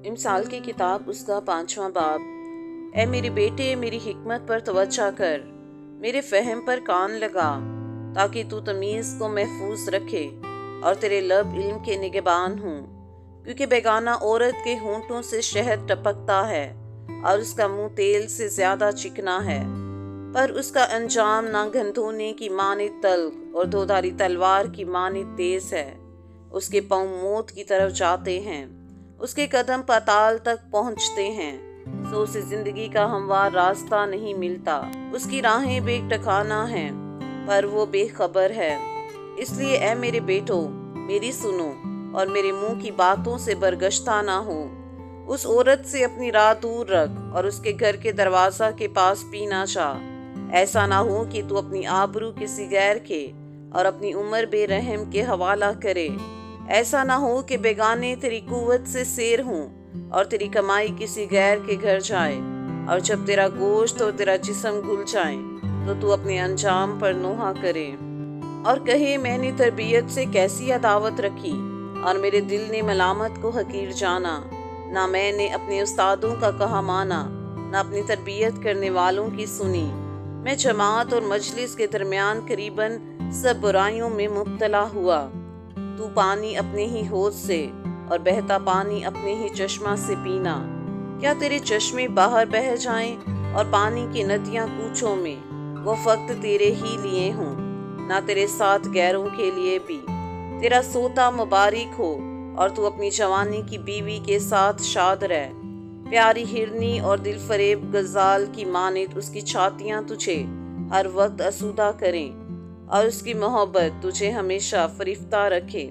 امثال کی کتاب اس کا 5واں باب۔ اے میرے بیٹے، میری حکمت پر توجہ کر، میرے فہم پر کان لگا، تاکہ تو تمیز کو محفوظ رکھے اور تیرے لب علم کے نگہبان ہوں۔ کیونکہ بیگانہ عورت کے ہونٹوں سے شہد ٹپکتا ہے اور اس کا منہ تیل سے زیادہ چکنا ہے، پر اس کا انجام ناگن دھونے کی مانند تلخ اور دودھاری تلوار کی مانند تیز ہے۔ اس کے پاؤں موت کی طرف جاتے ہیں، اس کے قدم پاتال تک پہنچتے ہیں، سو اسے زندگی کا ہموار راستہ نہیں ملتا۔ اس کی راہیں بے ٹھکانہ ہیں، پر وہ بے خبر ہے۔ اس لیے اے میرے بیٹو، میری سنو اور میرے منہ کی باتوں سے برگشتہ نہ ہو۔ اس عورت سے اپنی راہ دور رکھ اور اس کے گھر کے دروازہ کے پاس بھی نہ جا۔ ایسا نہ ہو کہ تو اپنی آبرو کسی غیر کے اور اپنی عمر بے رحم کے حوالہ کرے۔ ایسا نہ ہو کہ بیگانے تیری قوت سے سیر ہوں اور تیری کمائی کسی غیر کے گھر جائے، اور جب تیرا گوشت اور تیرا جسم گل جائیں تو اپنے انجام پر نوحہ کرے اور کہے میں نے تربیت سے کیسی عداوت رکھی اور میرے دل نے ملامت کو حقیر جانا۔ نہ میں نے اپنے استادوں کا کہا مانا، نہ اپنی تربیت کرنے والوں کی سنی۔ میں جماعت اور مجلس کے درمیان قریباً سب برائیوں میں مبتلا ہوا۔ تو پانی اپنے ہی حوض سے اور بہتا پانی اپنے ہی چشمہ سے پینا۔ کیا تیرے چشمے باہر بہہ جائیں اور پانی کی ندیاں کوچوں میں، وہ فقط تیرے ہی لیے ہوں، نہ تیرے ساتھ غیروں کے لیے بھی۔ تیرا سوتا مبارک ہو اور تو اپنی جوانی کی بیوی کے ساتھ شاد رہ۔ پیاری ہرنی اور دل فریب غزال کی مانند اس کی چھاتیاں تجھے ہر وقت آسودہ کریں اور اس کی محبت تجھے ہمیشہ فریفتہ رکھے۔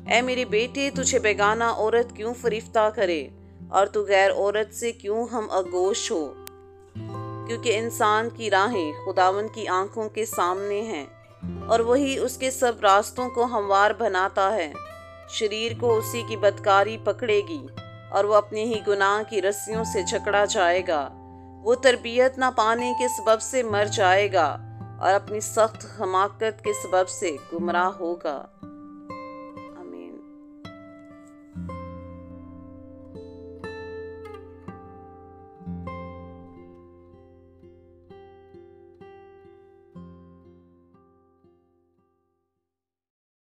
اے میرے بیٹے، تجھے بیگانہ عورت کیوں فریفتہ کرے اور تو غیر عورت سے کیوں ہم آغوش ہو؟ کیونکہ انسان کی راہیں خداوند کی آنکھوں کے سامنے ہیں، اور وہی اس کے سب راستوں کو ہموار بناتا ہے۔ شریر کو اسی کی بدکاری پکڑے گی اور وہ اپنے ہی گناہ کی رسیوں سے جکڑا جائے گا۔ وہ تربیت نہ پانے کے سبب سے مر جائے گا اور اپنی سخت حماقت کے سبب سے گمراہ ہوگا۔